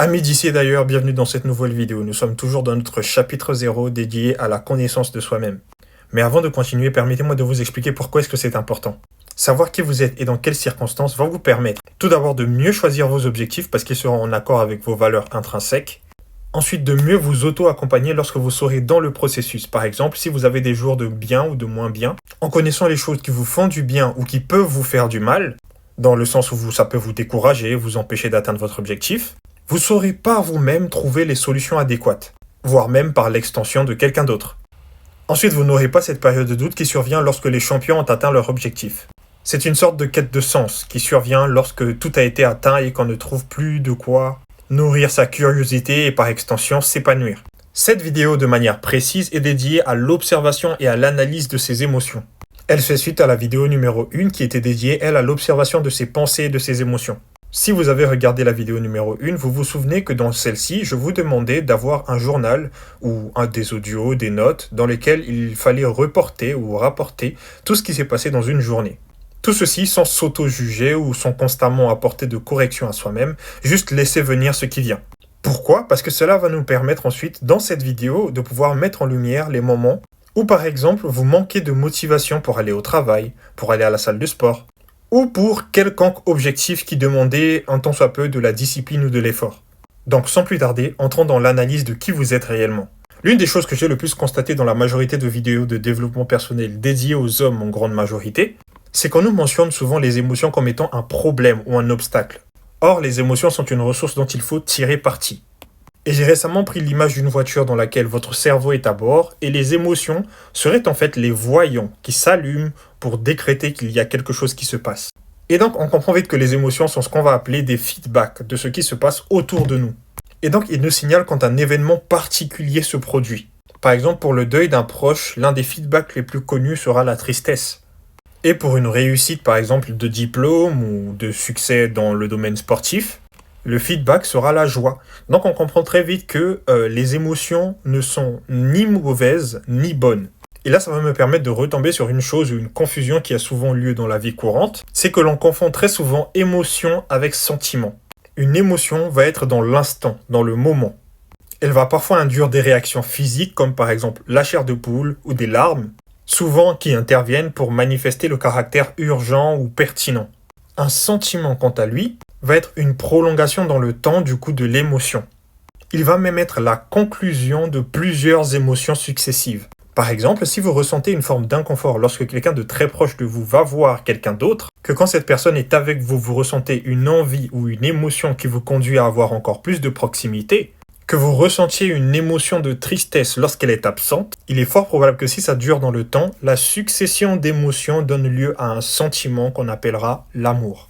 Amis d'ici et d'ailleurs, bienvenue dans cette nouvelle vidéo. Nous sommes toujours dans notre chapitre 0 dédié à la connaissance de soi-même. Mais avant de continuer, permettez-moi de vous expliquer pourquoi est-ce que c'est important. Savoir qui vous êtes et dans quelles circonstances va vous permettre tout d'abord de mieux choisir vos objectifs parce qu'ils seront en accord avec vos valeurs intrinsèques. Ensuite, de mieux vous auto-accompagner lorsque vous serez dans le processus. Par exemple, si vous avez des jours de bien ou de moins bien, en connaissant les choses qui vous font du bien ou qui peuvent vous faire du mal, dans le sens où ça peut vous décourager, vous empêcher d'atteindre votre objectif, vous saurez par vous-même trouver les solutions adéquates, voire même par l'extension de quelqu'un d'autre. Ensuite, vous n'aurez pas cette période de doute qui survient lorsque les champions ont atteint leur objectif. C'est une sorte de quête de sens qui survient lorsque tout a été atteint et qu'on ne trouve plus de quoi nourrir sa curiosité et par extension s'épanouir. Cette vidéo de manière précise est dédiée à l'observation et à l'analyse de ses émotions. Elle fait suite à la vidéo numéro 1 qui était dédiée, elle, à l'observation de ses pensées et de ses émotions. Si vous avez regardé la vidéo numéro 1, vous vous souvenez que dans celle-ci, je vous demandais d'avoir un journal ou des audios, des notes, dans lesquels il fallait reporter ou rapporter tout ce qui s'est passé dans une journée. Tout ceci sans s'auto-juger ou sans constamment apporter de corrections à soi-même, juste laisser venir ce qui vient. Pourquoi ? Parce que cela va nous permettre ensuite, dans cette vidéo, de pouvoir mettre en lumière les moments où, par exemple, vous manquez de motivation pour aller au travail, pour aller à la salle de sport, ou pour quelconque objectif qui demandait un tant soit peu de la discipline ou de l'effort. Donc sans plus tarder, entrons dans l'analyse de qui vous êtes réellement. L'une des choses que j'ai le plus constatées dans la majorité de vidéos de développement personnel dédiées aux hommes en grande majorité, c'est qu'on nous mentionne souvent les émotions comme étant un problème ou un obstacle. Or, les émotions sont une ressource dont il faut tirer parti. Et j'ai récemment pris l'image d'une voiture dans laquelle votre cerveau est à bord et les émotions seraient en fait les voyants qui s'allument pour décréter qu'il y a quelque chose qui se passe. Et donc, on comprend vite que les émotions sont ce qu'on va appeler des feedbacks de ce qui se passe autour de nous. Et donc, ils nous signalent quand un événement particulier se produit. Par exemple, pour le deuil d'un proche, l'un des feedbacks les plus connus sera la tristesse. Et pour une réussite, par exemple, de diplôme ou de succès dans le domaine sportif, le feedback sera la joie. Donc on comprend très vite que les émotions ne sont ni mauvaises ni bonnes. Et là, ça va me permettre de retomber sur une chose ou une confusion qui a souvent lieu dans la vie courante. C'est que l'on confond très souvent émotion avec sentiment. Une émotion va être dans l'instant, dans le moment. Elle va parfois induire des réactions physiques comme par exemple la chair de poule ou des larmes, souvent qui interviennent pour manifester le caractère urgent ou pertinent. Un sentiment, quant à lui, va être une prolongation dans le temps du coup de l'émotion. Il va même être la conclusion de plusieurs émotions successives. Par exemple, si vous ressentez une forme d'inconfort lorsque quelqu'un de très proche de vous va voir quelqu'un d'autre, que quand cette personne est avec vous, vous ressentez une envie ou une émotion qui vous conduit à avoir encore plus de proximité, que vous ressentiez une émotion de tristesse lorsqu'elle est absente, il est fort probable que si ça dure dans le temps, la succession d'émotions donne lieu à un sentiment qu'on appellera l'amour.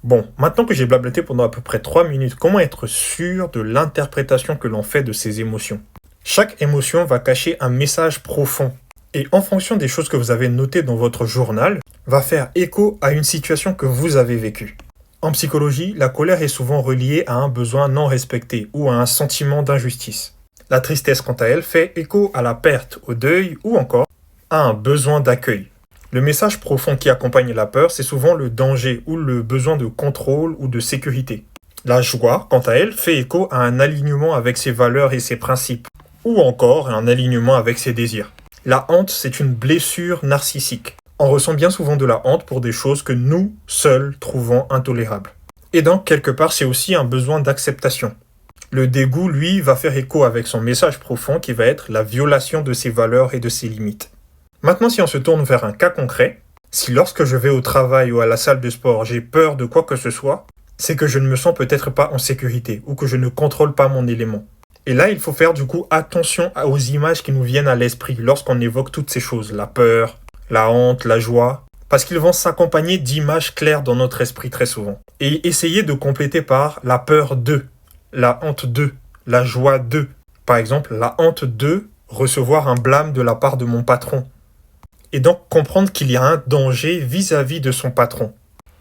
Bon, maintenant que j'ai blablaté pendant à peu près 3 minutes, comment être sûr de l'interprétation que l'on fait de ces émotions ? Chaque émotion va cacher un message profond. Et en fonction des choses que vous avez notées dans votre journal, va faire écho à une situation que vous avez vécue. En psychologie, la colère est souvent reliée à un besoin non respecté ou à un sentiment d'injustice. La tristesse, quant à elle, fait écho à la perte, au deuil ou encore à un besoin d'accueil. Le message profond qui accompagne la peur, c'est souvent le danger ou le besoin de contrôle ou de sécurité. La joie, quant à elle, fait écho à un alignement avec ses valeurs et ses principes, ou encore un alignement avec ses désirs. La honte, c'est une blessure narcissique. On ressent bien souvent de la honte pour des choses que nous, seuls, trouvons intolérables. Et donc, quelque part, c'est aussi un besoin d'acceptation. Le dégoût, lui, va faire écho avec son message profond qui va être la violation de ses valeurs et de ses limites. Maintenant, si on se tourne vers un cas concret, si lorsque je vais au travail ou à la salle de sport, j'ai peur de quoi que ce soit, c'est que je ne me sens peut-être pas en sécurité ou que je ne contrôle pas mon élément. Et là, il faut faire du coup attention aux images qui nous viennent à l'esprit lorsqu'on évoque toutes ces choses, la peur, la honte, la joie, parce qu'ils vont s'accompagner d'images claires dans notre esprit très souvent. Et essayer de compléter par la peur de, la honte de, la joie de. Par exemple, la honte de recevoir un blâme de la part de mon patron. Et donc comprendre qu'il y a un danger vis-à-vis de son patron.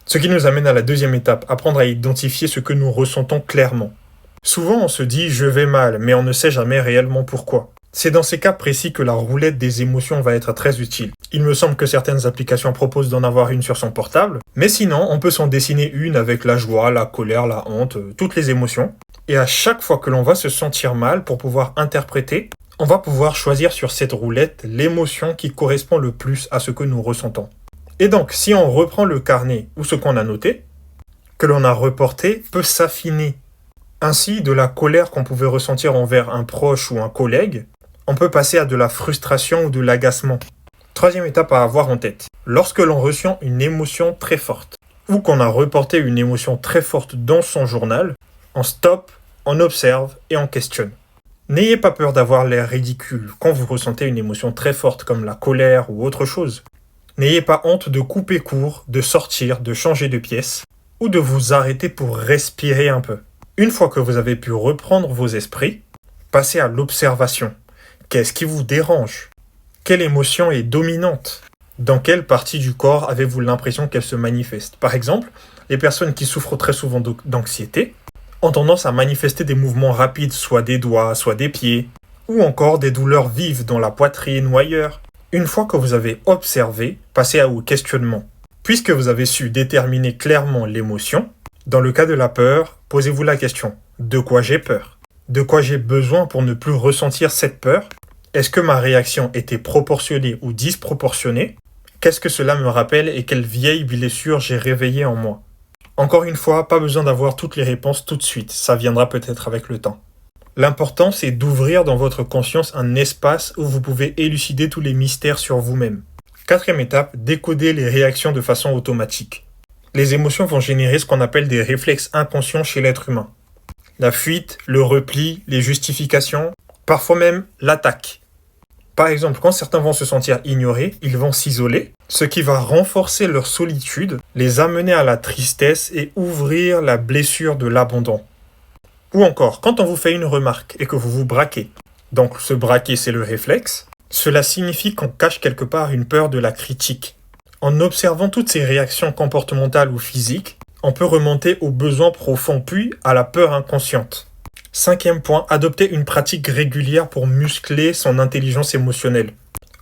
Ce qui nous amène à la deuxième étape, apprendre à identifier ce que nous ressentons clairement. Souvent on se dit « je vais mal », mais on ne sait jamais réellement pourquoi. C'est dans ces cas précis que la roulette des émotions va être très utile. Il me semble que certaines applications proposent d'en avoir une sur son portable, mais sinon on peut s'en dessiner une avec la joie, la colère, la honte, toutes les émotions. Et à chaque fois que l'on va se sentir mal, pour pouvoir interpréter, on va pouvoir choisir sur cette roulette l'émotion qui correspond le plus à ce que nous ressentons. Et donc, si on reprend le carnet ou ce qu'on a noté, que l'on a reporté peut s'affiner. Ainsi, de la colère qu'on pouvait ressentir envers un proche ou un collègue, on peut passer à de la frustration ou de l'agacement. Troisième étape à avoir en tête. Lorsque l'on ressent une émotion très forte, ou qu'on a reporté une émotion très forte dans son journal, on stoppe, on observe et on questionne. N'ayez pas peur d'avoir l'air ridicule quand vous ressentez une émotion très forte comme la colère ou autre chose. N'ayez pas honte de couper court, de sortir, de changer de pièce, ou de vous arrêter pour respirer un peu. Une fois que vous avez pu reprendre vos esprits, passez à l'observation. Qu'est-ce qui vous dérange? Quelle émotion est dominante? Dans quelle partie du corps avez-vous l'impression qu'elle se manifeste? Par exemple, les personnes qui souffrent très souvent d'anxiété ont tendance à manifester des mouvements rapides, soit des doigts, soit des pieds, ou encore des douleurs vives dans la poitrine ou ailleurs. Une fois que vous avez observé, passez au questionnement. Puisque vous avez su déterminer clairement l'émotion, dans le cas de la peur, posez-vous la question, de quoi j'ai peur? De quoi j'ai besoin pour ne plus ressentir cette peur? Est-ce que ma réaction était proportionnée ou disproportionnée? Qu'est-ce que cela me rappelle et quelle vieille blessure j'ai réveillée en moi? Encore une fois, pas besoin d'avoir toutes les réponses tout de suite, ça viendra peut-être avec le temps. L'important, c'est d'ouvrir dans votre conscience un espace où vous pouvez élucider tous les mystères sur vous-même. Quatrième étape, décoder les réactions de façon automatique. Les émotions vont générer ce qu'on appelle des réflexes inconscients chez l'être humain. La fuite, le repli, les justifications, parfois même l'attaque. Par exemple, quand certains vont se sentir ignorés, ils vont s'isoler, ce qui va renforcer leur solitude, les amener à la tristesse et ouvrir la blessure de l'abandon. Ou encore, quand on vous fait une remarque et que vous vous braquez, donc se braquer c'est le réflexe, cela signifie qu'on cache quelque part une peur de la critique. En observant toutes ces réactions comportementales ou physiques, on peut remonter aux besoins profonds puis à la peur inconsciente. Cinquième point, adopter une pratique régulière pour muscler son intelligence émotionnelle.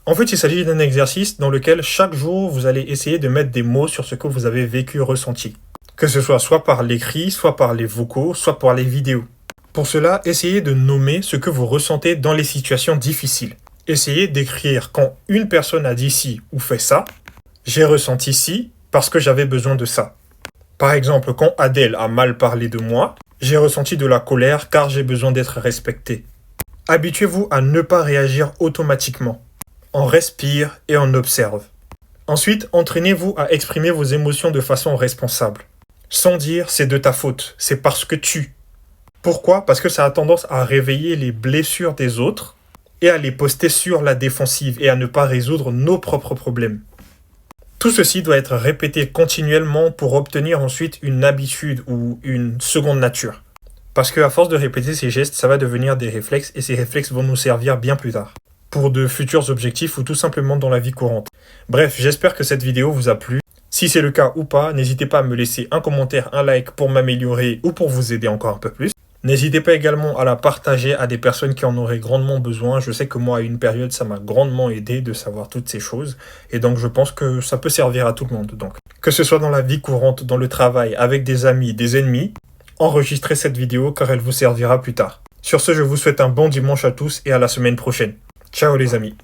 En fait, il s'agit d'un exercice dans lequel chaque jour, vous allez essayer de mettre des mots sur ce que vous avez vécu, ressenti. Que ce soit par l'écrit, soit par les vocaux, soit par les vidéos. Pour cela, essayez de nommer ce que vous ressentez dans les situations difficiles. Essayez d'écrire quand une personne a dit ci ou fait ça, j'ai ressenti ci parce que j'avais besoin de ça. Par exemple, quand Adèle a mal parlé de moi, j'ai ressenti de la colère car j'ai besoin d'être respecté. Habituez-vous à ne pas réagir automatiquement. On respire et on observe. Ensuite, entraînez-vous à exprimer vos émotions de façon responsable. Sans dire c'est de ta faute, c'est parce que tu. Pourquoi? Parce que ça a tendance à réveiller les blessures des autres et à les poster sur la défensive et à ne pas résoudre nos propres problèmes. Tout ceci doit être répété continuellement pour obtenir ensuite une habitude ou une seconde nature. Parce qu'à force de répéter ces gestes, ça va devenir des réflexes et ces réflexes vont nous servir bien plus tard. Pour de futurs objectifs ou tout simplement dans la vie courante. Bref, j'espère que cette vidéo vous a plu. Si c'est le cas ou pas, n'hésitez pas à me laisser un commentaire, un like pour m'améliorer ou pour vous aider encore un peu plus. N'hésitez pas également à la partager à des personnes qui en auraient grandement besoin. Je sais que moi, à une période, ça m'a grandement aidé de savoir toutes ces choses. Et donc, je pense que ça peut servir à tout le monde. Donc, que ce soit dans la vie courante, dans le travail, avec des amis, des ennemis, enregistrez cette vidéo car elle vous servira plus tard. Sur ce, je vous souhaite un bon dimanche à tous et à la semaine prochaine. Ciao les amis.